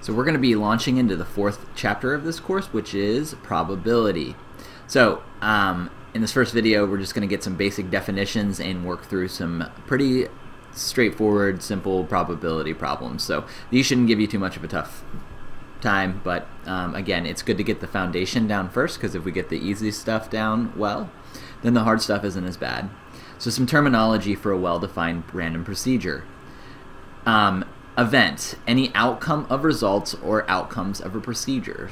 So we're going to be launching into the fourth chapter of this course, which is probability. So in this first video, we're just going to get some basic definitions and work through some pretty straightforward, simple probability problems. So these shouldn't give you too much of a tough time, but again, it's good to get the foundation down first, because if we get the easy stuff down well, then the hard stuff isn't as bad. So some terminology for a well-defined random procedure. Event, any outcome of results or outcomes of a procedure.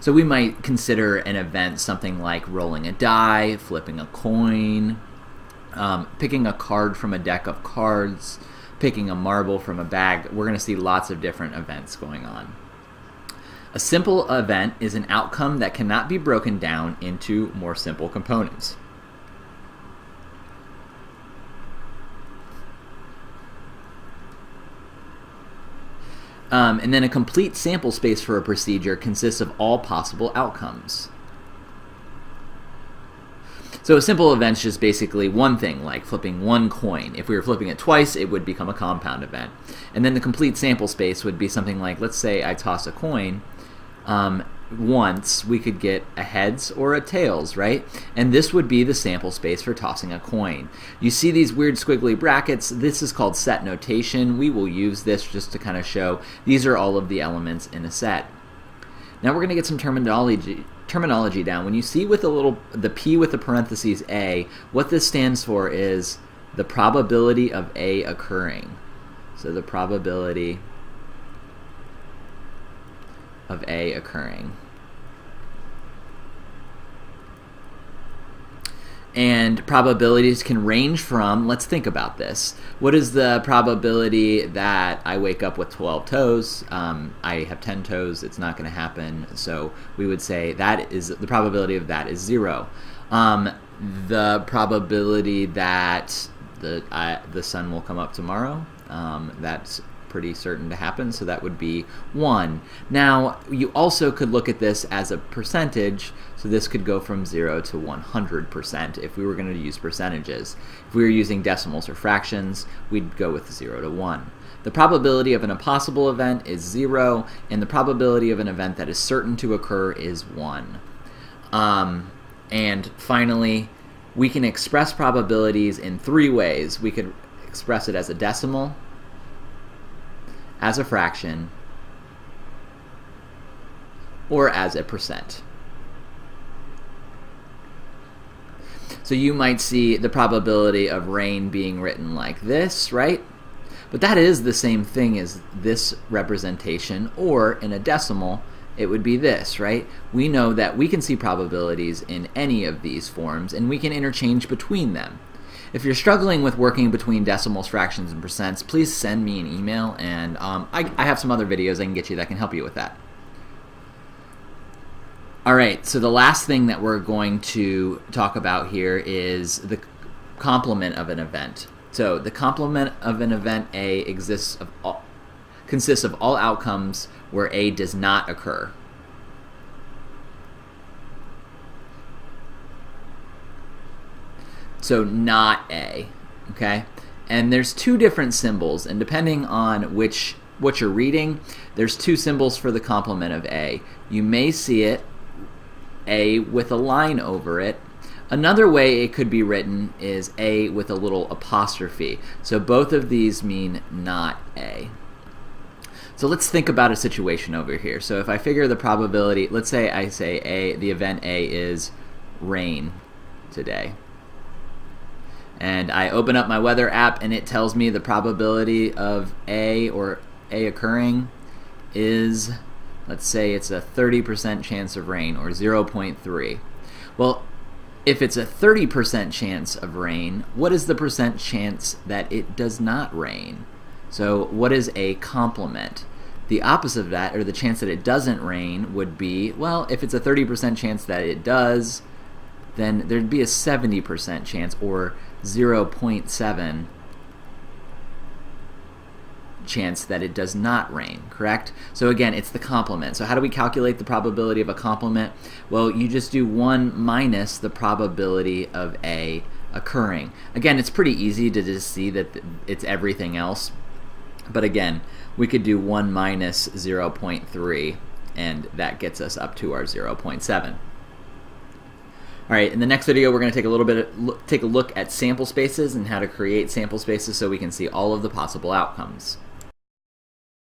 So we might consider an event something like rolling a die, flipping a coin, picking a card from a deck of cards, picking a marble from a bag. We're going to see lots of different events going on. A simple event is an outcome that cannot be broken down into more simple components. And then a complete sample space for a procedure consists of all possible outcomes. So a simple event is just basically one thing, like flipping one coin. If we were flipping it twice, it would become a compound event. And then the complete sample space would be something like, let's say I toss a coin once, we could get a heads or a tails, right? And this would be the sample space for tossing a coin. You see these weird squiggly brackets. This is called set notation. We will use this just to kind of show these are all of the elements in a set. Now we're going to get some terminology down. When you see with the P with the parentheses A, what this stands for is the probability of A occurring. So the probability of A occurring. And probabilities can range from, let's think about this. What is the probability that I wake up with 12 toes? I have 10 toes, it's not going to happen. So we would say that is the probability of that is 0. The probability that the sun will come up tomorrow, that's pretty certain to happen, so that would be 1. Now, you also could look at this as a percentage, so this could go from 0 to 100% if we were going to use percentages. If we were using decimals or fractions, we'd go with 0 to 1. The probability of an impossible event is 0, and the probability of an event that is certain to occur is 1. And finally, we can express probabilities in 3 ways. We could express it as a decimal, as a fraction, or as a percent. So you might see the probability of rain being written like this, right? But that is the same thing as this representation, or in a decimal, it would be this, right? We know that we can see probabilities in any of these forms, and we can interchange between them. If you're struggling with working between decimals, fractions, and percents, please send me an email, and I have some other videos I can get you that can help you with that. Alright, so the last thing that we're going to talk about here is the complement of an event. So the complement of an event A consists of all outcomes where A does not occur. So not A, okay? And there's 2 different symbols, and depending on what you're reading, there's 2 symbols for the complement of A. You may see it, A with a line over it. Another way it could be written is A with a little apostrophe. So both of these mean not A. So let's think about a situation over here. So if I figure the probability, let's say I say the event A is rain today. And I open up my weather app and it tells me the probability of A occurring is, let's say it's a 30% chance of rain, or 0.3. Well, if it's a 30% chance of rain, what is the percent chance that it does not rain? So what is a complement? The opposite of that, or the chance that it doesn't rain, would be, well, if it's a 30% chance that it does, then there'd be a 70% chance, or 0.7 chance that it does not rain, correct? So again, it's the complement. So how do we calculate the probability of a complement? Well, you just do 1 minus the probability of A occurring. Again, it's pretty easy to just see that it's everything else But again, we could do 1 minus 0.3, and that gets us up to our 0.7. All right, in the next video, we're going to take a look at sample spaces and how to create sample spaces so we can see all of the possible outcomes.